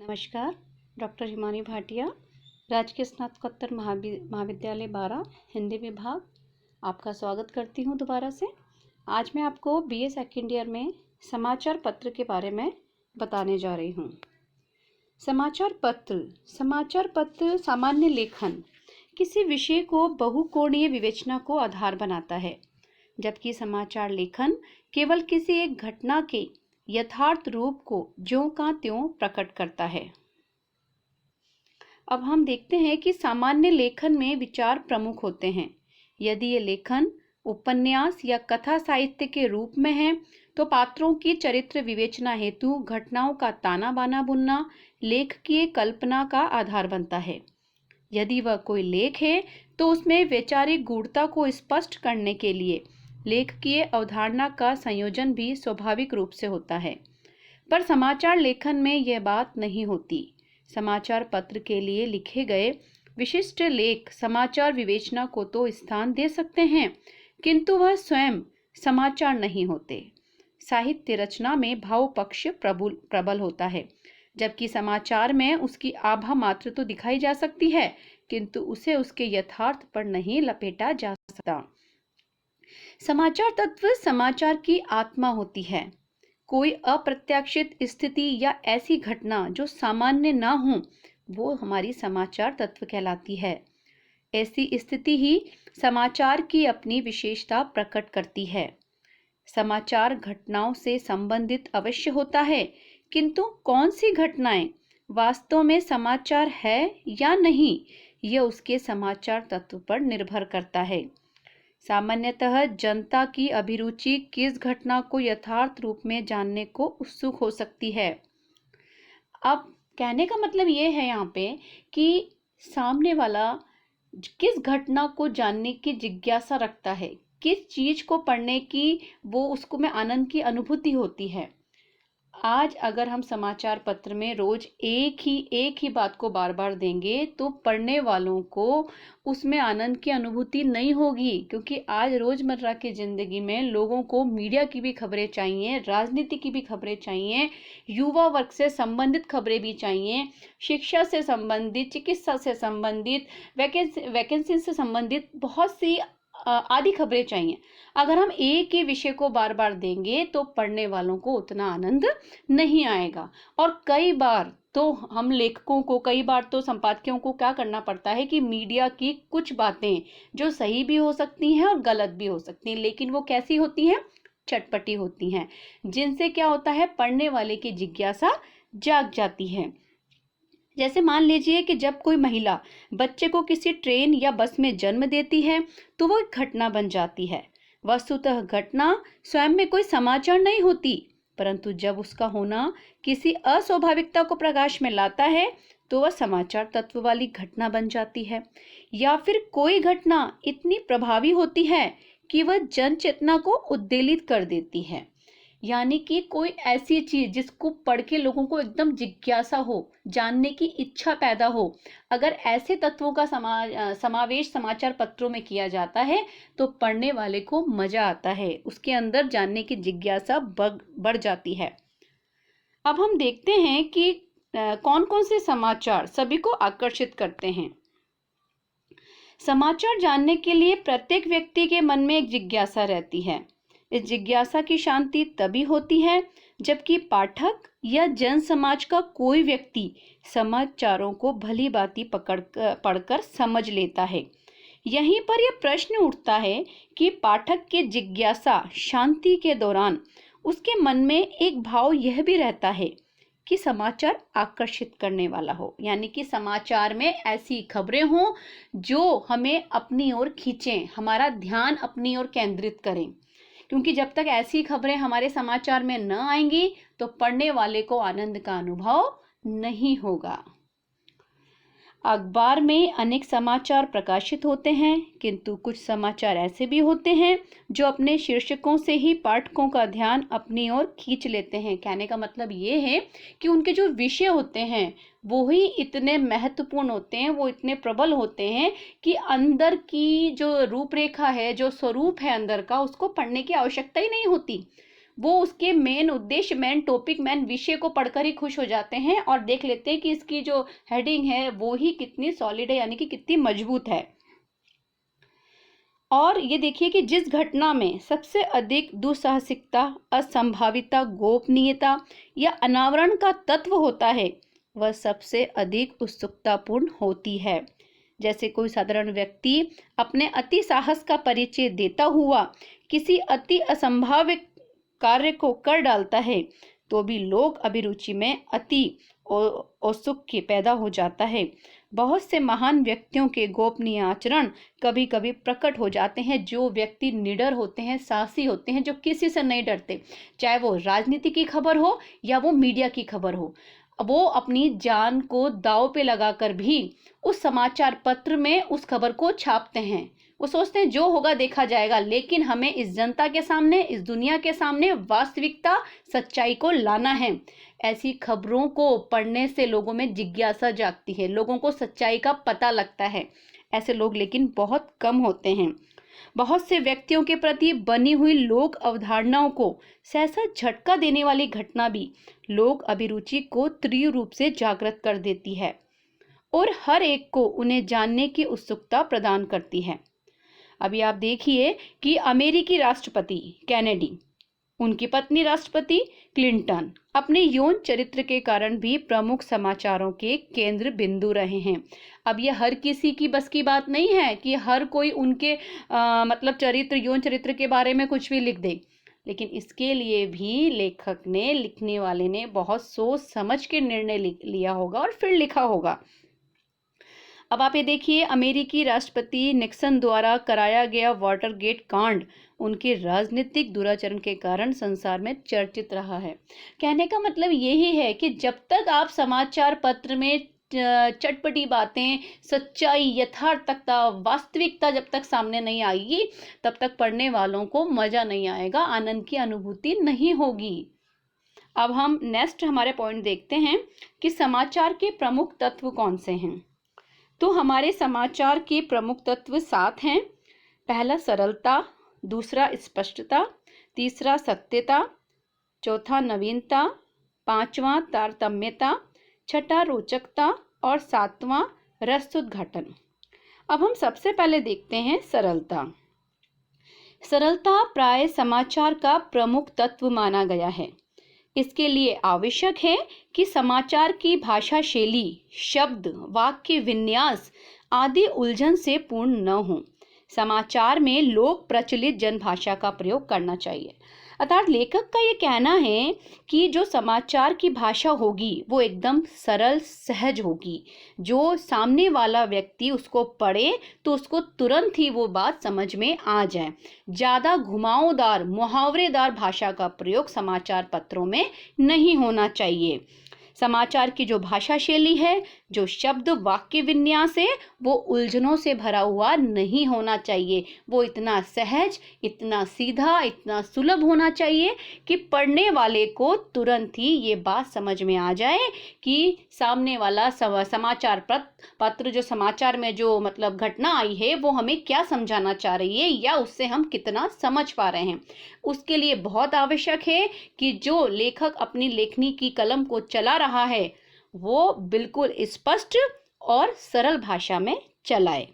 नमस्कार। डॉक्टर हिमानी भाटिया, राजकीय स्नातकोत्तर महाविद्यालय बारा, हिंदी विभाग, आपका स्वागत करती हूँ दोबारा से। आज मैं आपको बीए सेकेंड ईयर में समाचार पत्र के बारे में बताने जा रही हूँ। समाचार पत्र सामान्य लेखन किसी विषय को बहुकोणीय विवेचना को आधार बनाता है, जबकि समाचार लेखन केवल किसी एक घटना के यथार्थ रूप को ज्यों का त्यों प्रकट करता है। अब हम देखते हैं कि सामान्य लेखन में विचार प्रमुख होते हैं। यदि ये लेखन उपन्यास या कथा साहित्य के रूप में है तो पात्रों की चरित्र विवेचना हेतु घटनाओं का ताना बाना बुनना लेखकीय कल्पना का आधार बनता है। यदि वह कोई लेख है तो उसमें वैचारिक गूढ़ता को स्पष्ट करने के लिए लेखकीय अवधारणा का संयोजन भी स्वाभाविक रूप से होता है, पर समाचार लेखन में यह बात नहीं होती। समाचार पत्र के लिए लिखे गए विशिष्ट लेख समाचार विवेचना को तो स्थान दे सकते हैं, किंतु वह स्वयं समाचार नहीं होते। साहित्य रचना में भाव पक्ष प्रबल होता है, जबकि समाचार में उसकी आभा मात्र तो दिखाई जा सकती है, किंतु उसे उसके यथार्थ पर नहीं लपेटा जा सकता। समाचार तत्व समाचार की आत्मा होती है। कोई अप्रत्याशित स्थिति या ऐसी घटना जो सामान्य ना हो, वो हमारी समाचार तत्व कहलाती है। ऐसी स्थिति ही समाचार की अपनी विशेषता प्रकट करती है। समाचार घटनाओं से संबंधित अवश्य होता है, किंतु कौन सी घटनाएं वास्तव में समाचार है या नहीं, यह उसके समाचार तत्व पर निर्भर करता है। सामान्यतः जनता की अभिरुचि किस घटना को यथार्थ रूप में जानने को उत्सुक हो सकती है। अब कहने का मतलब ये है यहाँ पे कि सामने वाला किस घटना को जानने की जिज्ञासा रखता है, किस चीज को पढ़ने की वो उसको में आनंद की अनुभूति होती है। आज अगर हम समाचार पत्र में रोज एक ही बात को बार बार देंगे तो पढ़ने वालों को उसमें आनंद की अनुभूति नहीं होगी, क्योंकि आज रोजमर्रा की जिंदगी में लोगों को मीडिया की भी खबरें चाहिए, राजनीति की भी खबरें चाहिए, युवा वर्ग से संबंधित खबरें भी चाहिए, शिक्षा से संबंधित, चिकित्सा से संबंधित, वैकेंसी से संबंधित बहुत सी आदि खबरें चाहिए। अगर हम एक ही विषय को बार बार देंगे तो पढ़ने वालों को उतना आनंद नहीं आएगा। और कई बार तो हम लेखकों को, कई बार तो संपादकों को क्या करना पड़ता है कि मीडिया की कुछ बातें जो सही भी हो सकती हैं और गलत भी हो सकती हैं, लेकिन वो कैसी होती हैं, चटपटी होती हैं, जिनसे क्या होता है, पढ़ने वाले की जिज्ञासा जाग जाती है। जैसे मान लीजिए कि जब कोई महिला बच्चे को किसी ट्रेन या बस में जन्म देती है तो वो एक घटना बन जाती है। वस्तुतः घटना स्वयं में कोई समाचार नहीं होती, परंतु जब उसका होना किसी अस्वाभाविकता को प्रकाश में लाता है तो वह समाचार तत्व वाली घटना बन जाती है। या फिर कोई घटना इतनी प्रभावी होती है कि वह जन चेतना को उद्वेलित कर देती है, यानी कि कोई ऐसी चीज जिसको पढ़ के लोगों को एकदम जिज्ञासा हो, जानने की इच्छा पैदा हो। अगर ऐसे तत्वों का समावेश समाचार पत्रों में किया जाता है तो पढ़ने वाले को मजा आता है, उसके अंदर जानने की जिज्ञासा बढ़ जाती है। अब हम देखते हैं कि कौन कौन से समाचार सभी को आकर्षित करते हैं। समाचार जानने के लिए प्रत्येक व्यक्ति के मन में एक जिज्ञासा रहती है। इस जिज्ञासा की शांति तभी होती है जबकि पाठक या जन समाज का कोई व्यक्ति समाचारों को भली भांति पढ़कर समझ लेता है। यहीं पर यह प्रश्न उठता है कि पाठक की जिज्ञासा शांति के दौरान उसके मन में एक भाव यह भी रहता है कि समाचार आकर्षित करने वाला हो, यानी कि समाचार में ऐसी खबरें हों जो हमें अपनी ओर खींचें, हमारा ध्यान अपनी ओर केंद्रित करें। क्योंकि जब तक ऐसी खबरें हमारे समाचार में न आएंगी तो पढ़ने वाले को आनंद का अनुभव नहीं होगा। अखबार में अनेक समाचार प्रकाशित होते हैं, किंतु कुछ समाचार ऐसे भी होते हैं जो अपने शीर्षकों से ही पाठकों का ध्यान अपनी ओर खींच लेते हैं। कहने का मतलब ये है कि उनके जो विषय होते हैं वो ही इतने महत्वपूर्ण होते हैं, वो इतने प्रबल होते हैं कि अंदर की जो रूपरेखा है, जो स्वरूप है अंदर का, उसको पढ़ने की आवश्यकता ही नहीं होती। वो उसके मेन उद्देश्य, मेन टॉपिक, मेन विषय को पढ़कर ही खुश हो जाते हैं और देख लेते हैं कि इसकी जो हेडिंग है वो ही कितनी सॉलिड है, यानी कि कितनी मजबूत है। और ये देखिए कि जिस घटना में सबसे अधिक दुस्साहसिकता, असंभाविता, गोपनीयता या अनावरण का तत्व होता है वह सबसे अधिक उत्सुकतापूर्ण होती है। जैसे कोई साधारण व्यक्ति अपने अति साहस का परिचय देता हुआ किसी अति असंभावित कार्य को कर डालता है तो भी लोक अभिरुचि में अति औत्सुक्य पैदा हो जाता है। बहुत से महान व्यक्तियों के गोपनीय आचरण कभी कभी प्रकट हो जाते हैं। जो व्यक्ति निडर होते हैं, साहसी होते हैं, जो किसी से नहीं डरते, चाहे वो राजनीति की खबर हो या वो मीडिया की खबर हो, वो अपनी जान को दांव पे लगाकर भी उस समाचार पत्र में उस खबर को छापते हैं। वो सोचते हैं जो होगा देखा जाएगा, लेकिन हमें इस जनता के सामने, इस दुनिया के सामने वास्तविकता, सच्चाई को लाना है। ऐसी खबरों को पढ़ने से लोगों में जिज्ञासा जागती है, लोगों को सच्चाई का पता लगता है। ऐसे लोग लेकिन बहुत कम होते हैं। बहुत से व्यक्तियों के प्रति बनी हुई लोक अवधारणाओं को सहसा झटका देने वाली घटना भी लोक अभिरुचि को तीव्र रूप से जागृत कर देती है और हर एक को उन्हें जानने की उत्सुकता प्रदान करती है। अभी आप देखिए कि अमेरिकी राष्ट्रपति केनेडी, उनकी पत्नी राष्ट्रपति क्लिंटन अपने यौन चरित्र के कारण भी प्रमुख समाचारों के केंद्र बिंदु रहे हैं। अब ये हर किसी की बस की बात नहीं है कि हर कोई उनके मतलब चरित्र, यौन चरित्र के बारे में कुछ भी लिख दे, लेकिन इसके लिए भी लेखक ने, लिखने वाले ने बहुत सोच समझ के निर्णय लिया होगा और फिर लिखा होगा। अब आप ये देखिए, अमेरिकी राष्ट्रपति निक्सन द्वारा कराया गया वाटरगेट कांड उनके राजनीतिक दुराचरण के कारण संसार में चर्चित रहा है। कहने का मतलब यही है कि जब तक आप समाचार पत्र में चटपटी बातें, सच्चाई, यथार्थता, वास्तविकता जब तक सामने नहीं आएगी, तब तक पढ़ने वालों को मजा नहीं आएगा, आनंद की अनुभूति नहीं होगी। अब हम नेक्स्ट हमारे पॉइंट देखते हैं कि समाचार के प्रमुख तत्व कौन से हैं। तो हमारे समाचार के प्रमुख तत्व 7 हैं। पहला सरलता, दूसरा स्पष्टता, तीसरा सत्यता, चौथा नवीनता, पांचवा तारतम्यता, छठा रोचकता और सातवां रसोद्घाटन। अब हम सबसे पहले देखते हैं सरलता। सरलता प्राय समाचार का प्रमुख तत्व माना गया है। इसके लिए आवश्यक है कि समाचार की भाषा शैली, शब्द, वाक्य विन्यास आदि उलझन से पूर्ण न हो। समाचार में लोक प्रचलित जनभाषा का प्रयोग करना चाहिए। अर्थात लेखक का ये कहना है कि जो समाचार की भाषा होगी वो एकदम सरल, सहज होगी। जो सामने वाला व्यक्ति उसको पढ़े तो उसको तुरंत ही वो बात समझ में आ जाए। ज़्यादा घुमावदार, मुहावरेदार भाषा का प्रयोग समाचार पत्रों में नहीं होना चाहिए। समाचार की जो भाषा शैली है, जो शब्द वाक्य विन्यास है, वो उलझनों से भरा हुआ नहीं होना चाहिए। वो इतना सहज, इतना सीधा, इतना सुलभ होना चाहिए कि पढ़ने वाले को तुरंत ही ये बात समझ में आ जाए कि सामने वाला समाचार पत्र, जो समाचार में जो मतलब घटना आई है, वो हमें क्या समझाना चाह रही है या उससे हम कितना समझ पा रहे हैं। उसके लिए बहुत आवश्यक है कि जो लेखक अपनी लेखनी की कलम को चला रहा है वो बिल्कुल स्पष्ट और सरल भाषा में चलाए।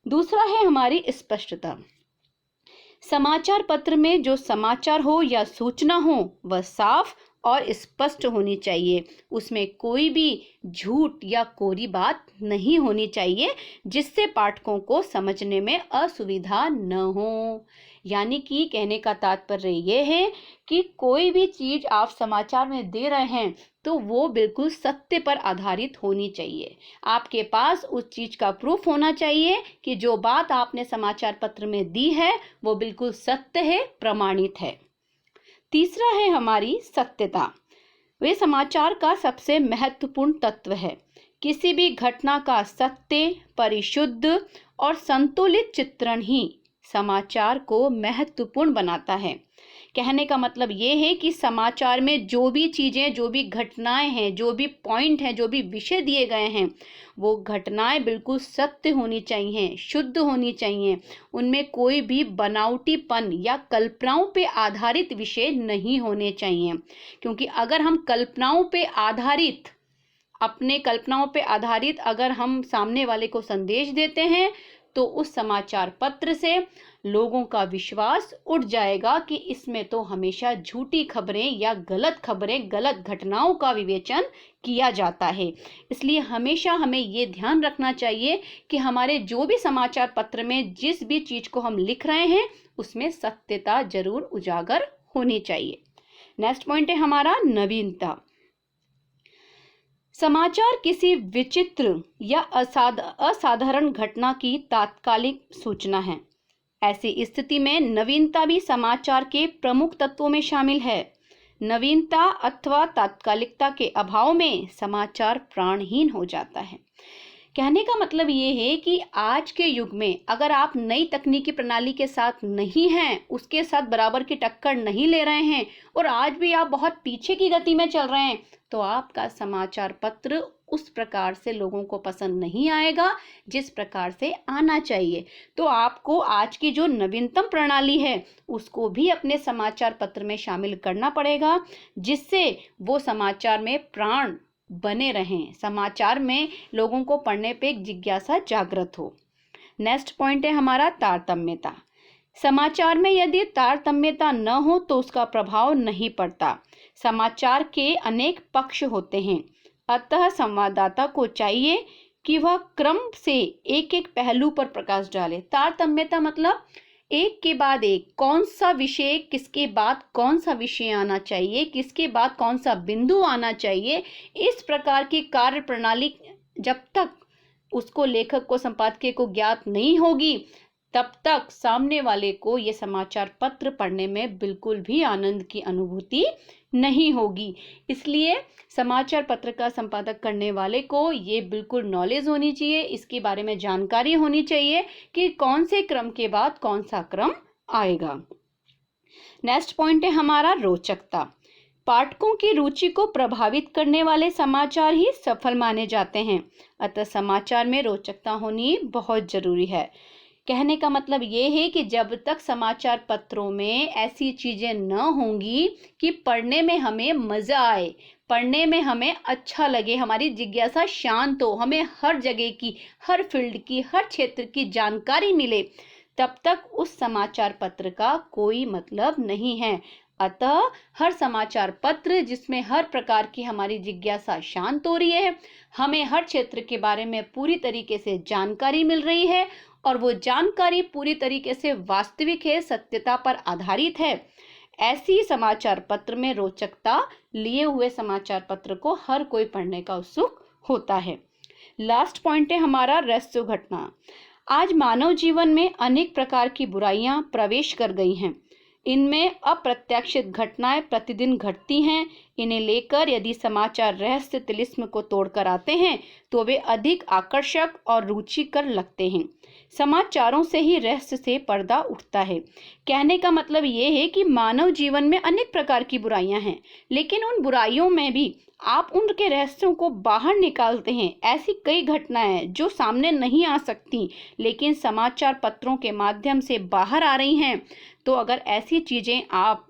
दूसरा है हमारी स्पष्टता। समाचार पत्र में जो समाचार हो या सूचना हो वह साफ और स्पष्ट होनी चाहिए। उसमें कोई भी झूठ या कोरी बात नहीं होनी चाहिए जिससे पाठकों को समझने में असुविधा न हो। यानी कि कहने का तात्पर्य ये है कि कोई भी चीज आप समाचार में दे रहे हैं तो वो बिल्कुल सत्य पर आधारित होनी चाहिए। आपके पास उस चीज का प्रूफ होना चाहिए कि जो बात आपने समाचार पत्र में दी है वो बिल्कुल सत्य है, प्रमाणित है। तीसरा है हमारी सत्यता। वे समाचार का सबसे महत्वपूर्ण तत्व है। किसी भी घटना का सत्य, परिशुद्ध और संतुलित चित्रण ही समाचार को महत्वपूर्ण बनाता है। कहने का मतलब ये है कि समाचार में जो भी चीज़ें, जो भी घटनाएं हैं, जो भी पॉइंट हैं, जो भी विषय दिए गए हैं, वो घटनाएं बिल्कुल सत्य होनी चाहिए, शुद्ध होनी चाहिए। उनमें कोई भी बनावटीपन या कल्पनाओं पे आधारित विषय नहीं होने चाहिए, क्योंकि अगर हम कल्पनाओं पे आधारित, अपने कल्पनाओं पे आधारित अगर हम सामने वाले को संदेश देते हैं, तो उस समाचार पत्र से लोगों का विश्वास उठ जाएगा कि इसमें तो हमेशा झूठी खबरें या गलत खबरें, गलत घटनाओं का विवेचन किया जाता है। इसलिए हमेशा हमें ये ध्यान रखना चाहिए कि हमारे जो भी समाचार पत्र में जिस भी चीज को हम लिख रहे हैं, उसमें सत्यता जरूर उजागर होनी चाहिए। नेक्स्ट पॉइंट है हमारा नवीनता। समाचार किसी विचित्र या असाधारण घटना की तात्कालिक सूचना है। ऐसी स्थिति में नवीनता भी समाचार के प्रमुख तत्वों में शामिल है। नवीनता अथवा तात्कालिकता के अभाव में समाचार प्राणहीन हो जाता है। कहने का मतलब ये है कि आज के युग में अगर आप नई तकनीकी प्रणाली के साथ नहीं हैं, उसके साथ बराबर की टक्कर नहीं ले रहे हैं और आज भी आप बहुत पीछे की गति में चल रहे हैं, तो आपका समाचार पत्र उस प्रकार से लोगों को पसंद नहीं आएगा जिस प्रकार से आना चाहिए। तो आपको आज की जो नवीनतम प्रणाली है उसको भी अपने समाचार पत्र में शामिल करना पड़ेगा, जिससे वो समाचार में प्राण बने रहें, समाचार में लोगों को पढ़ने पे एक जिज्ञासा जागृत हो। नेक्स्ट पॉइंट है हमारा तारतम्यता। समाचार में यदि तारतम्यता न हो तो उसका प्रभाव नहीं पड़ता। समाचार के अनेक पक्ष होते हैं, अतः संवाददाता को चाहिए कि वह क्रम से एक एक पहलू पर प्रकाश डाले। तारतम्यता मतलब एक के बाद एक, कौन सा विषय किसके बाद कौन सा विषय आना चाहिए, किसके बाद कौन सा बिंदु आना चाहिए, इस प्रकार की कार्य प्रणाली जब तक उसको, लेखक को, संपादकीय को ज्ञात नहीं होगी, तब तक सामने वाले को ये समाचार पत्र पढ़ने में बिल्कुल भी आनंद की अनुभूति नहीं होगी। इसलिए समाचार पत्र का संपादक करने वाले को ये बिल्कुल नॉलेज होनी चाहिए, इसके बारे में जानकारी होनी चाहिए कि कौन से क्रम के बाद कौन सा क्रम आएगा। नेक्स्ट पॉइंट है हमारा रोचकता। पाठकों की रुचि को प्रभावित करने वाले समाचार ही सफल माने जाते हैं, अतः समाचार में रोचकता होनी बहुत जरूरी है। कहने का मतलब ये है कि जब तक समाचार पत्रों में ऐसी चीजें न होंगी कि पढ़ने में हमें मजा आए, पढ़ने में हमें अच्छा लगे, हमारी जिज्ञासा शांत हो, हमें हर जगह की, हर फील्ड की, हर क्षेत्र की जानकारी मिले, तब तक उस समाचार पत्र का कोई मतलब नहीं है। अतः हर समाचार पत्र जिसमें हर प्रकार की हमारी जिज्ञासा शांत हो रही है, हमें हर क्षेत्र के बारे में पूरी तरीके से जानकारी मिल रही है और वो जानकारी पूरी तरीके से वास्तविक है, सत्यता पर आधारित है, ऐसी समाचार पत्र में रोचकता लिए हुए समाचार पत्र को हर कोई पढ़ने का उत्सुक होता है। लास्ट पॉइंट है हमारा रहस्य घटना। आज मानव जीवन में अनेक प्रकार की बुराइयां प्रवेश कर गई हैं। इनमें अप्रत्याशित घटनाएं प्रतिदिन घटती हैं। इन्हें लेकर यदि समाचार रहस्य तिलिस्म को तोड़कर आते हैं तो वे अधिक आकर्षक और रुचिकर लगते हैं। समाचारों से ही रहस्य से पर्दा उठता है। कहने का मतलब ये है कि मानव जीवन में अनेक प्रकार की बुराइयां हैं, लेकिन उन बुराइयों में भी आप उनके रहस्यों को बाहर निकालते हैं। ऐसी कई घटनाएं हैं जो सामने नहीं आ सकती, लेकिन समाचार पत्रों के माध्यम से बाहर आ रही हैं। तो अगर ऐसी चीजें आप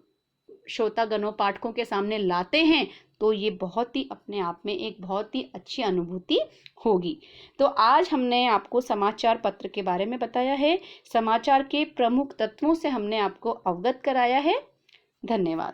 श्रोतागणों, पाठकों के सामने लाते हैं तो ये बहुत ही अपने आप में एक बहुत ही अच्छी अनुभूति होगी। तो आज हमने आपको समाचार पत्र के बारे में बताया है, समाचार के प्रमुख तत्वों से हमने आपको अवगत कराया है। धन्यवाद।